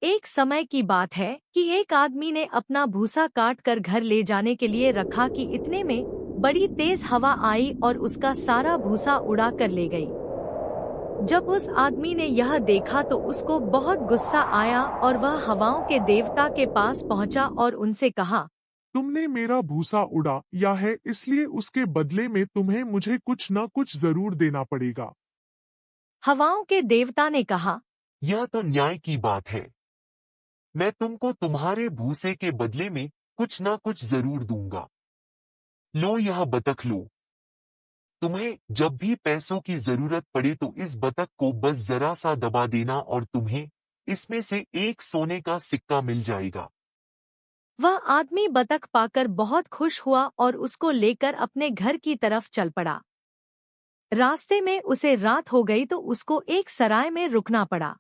एक समय की बात है कि एक आदमी ने अपना भूसा काट कर घर ले जाने के लिए रखा कि इतने में बड़ी तेज हवा आई और उसका सारा भूसा उड़ा कर ले गई। जब उस आदमी ने यह देखा तो उसको बहुत गुस्सा आया और वह हवाओं के देवता के पास पहुंचा और उनसे कहा, तुमने मेरा भूसा उड़ाया है, इसलिए उसके बदले में तुम्हें मुझे कुछ न कुछ जरूर देना पड़ेगा। हवाओं के देवता ने कहा, यह तो न्याय की बात है। मैं तुमको तुम्हारे भूसे के बदले में कुछ ना कुछ जरूर दूंगा। लो यह बतख लो। तुम्हें जब भी पैसों की जरूरत पड़े तो इस बतख को बस जरा सा दबा देना और तुम्हें इसमें से एक सोने का सिक्का मिल जाएगा। वह आदमी बतख पाकर बहुत खुश हुआ और उसको लेकर अपने घर की तरफ चल पड़ा। रास्ते में उसे रात हो गई तो उसको एक सराय में रुकना पड़ा।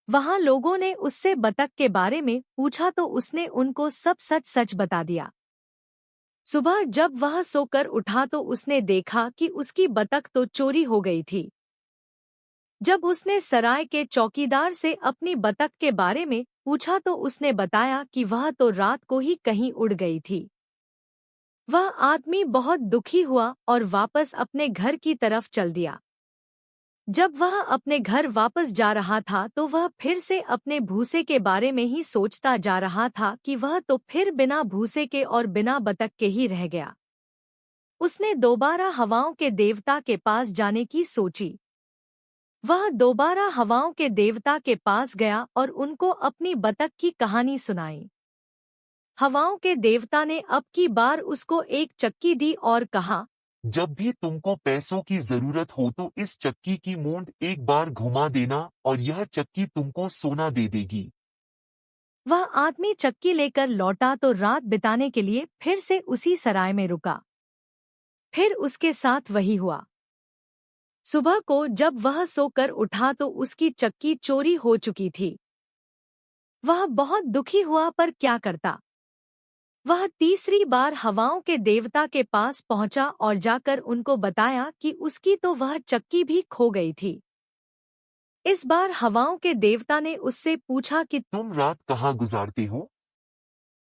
वहां लोगों ने उससे बतख के बारे में पूछा तो उसने उनको सब सच सच बता दिया। सुबह जब वह सोकर उठा तो उसने देखा कि उसकी बतख तो चोरी हो गई थी। जब उसने सराय के चौकीदार से अपनी बतख के बारे में पूछा तो उसने बताया कि वह तो रात को ही कहीं उड़ गई थी। वह आदमी बहुत दुखी हुआ और वापस अपने घर की तरफ चल दिया। जब वह अपने घर वापस जा रहा था तो वह फिर से अपने भूसे के बारे में ही सोचता जा रहा था कि वह तो फिर बिना भूसे के और बिना बतख के ही रह गया। उसने दोबारा हवाओं के देवता के पास जाने की सोची। वह दोबारा हवाओं के देवता के पास गया और उनको अपनी बतख की कहानी सुनाई। हवाओं के देवता ने अब की बार उसको एक चक्की दी और कहा, जब भी तुमको पैसों की जरूरत हो तो इस चक्की की मूंद एक बार घुमा देना और यह चक्की तुमको सोना दे देगी। वह आदमी चक्की लेकर लौटा तो रात बिताने के लिए फिर से उसी सराय में रुका। फिर उसके साथ वही हुआ। सुबह को जब वह सोकर उठा तो उसकी चक्की चोरी हो चुकी थी। वह बहुत दुखी हुआ पर क्या करता। वह तीसरी बार हवाओं के देवता के पास पहुंचा और जाकर उनको बताया कि उसकी तो वह चक्की भी खो गई थी। इस बार हवाओं के देवता ने उससे पूछा कि तुम रात कहाँ गुजारते हो?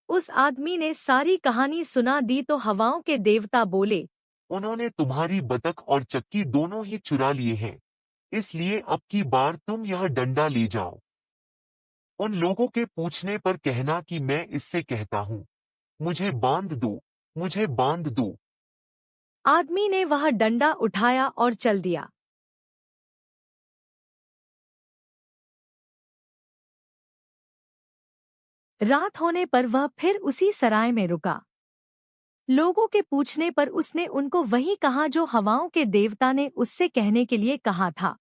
उस आदमी ने सारी कहानी सुना दी तो हवाओं के देवता बोले, उन्होंने तुम्हारी बतख और चक्की दोनों ही चुरा लिए हैं, इसलिए अब की बार तुम यह डंडा ले जाओ। उन लोगों के पूछने पर कहना कि मैं इससे कहता हूँ, मुझे बांध दो, मुझे बांध दो। आदमी ने वह डंडा उठाया और चल दिया। रात होने पर वह फिर उसी सराय में रुका। लोगों के पूछने पर उसने उनको वही कहा जो हवाओं के देवता ने उससे कहने के लिए कहा था।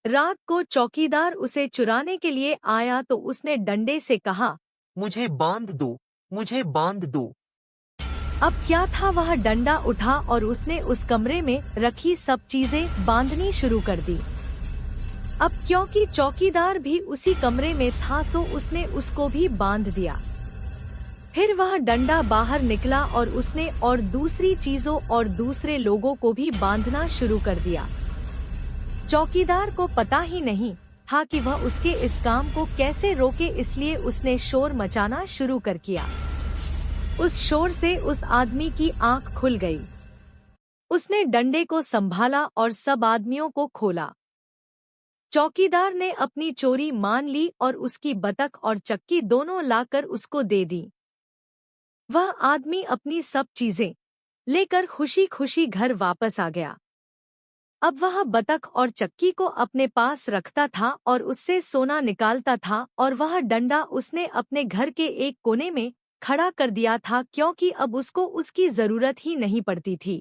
रात को चौकीदार उसे चुराने के लिए आया तो उसने डंडे से कहा, मुझे बांध दो, मुझे बांध दो। अब क्या था, वह डंडा उठा और उसने उस कमरे में रखी सब चीजें बांधनी शुरू कर दी। अब क्योंकि चौकीदार भी उसी कमरे में था सो उसने उसको भी बांध दिया। फिर वह डंडा बाहर निकला और उसने और दूसरी चीजों और दूसरे लोगों को भी बांधना शुरू कर दिया। चौकीदार को पता ही नहीं था कि वह उसके इस काम को कैसे रोके, इसलिए उसने शोर मचाना शुरू कर किया। उस शोर से उस आदमी की आंख खुल गई। उसने डंडे को संभाला और सब आदमियों को खोला। चौकीदार ने अपनी चोरी मान ली और उसकी बतख और चक्की दोनों लाकर उसको दे दी। वह आदमी अपनी सब चीजें लेकर खुशी खुशी घर वापस आ गया। अब वह बतख और चक्की को अपने पास रखता था और उससे सोना निकालता था और वह डंडा उसने अपने घर के एक कोने में खड़ा कर दिया था क्योंकि अब उसको उसकी जरूरत ही नहीं पड़ती थी।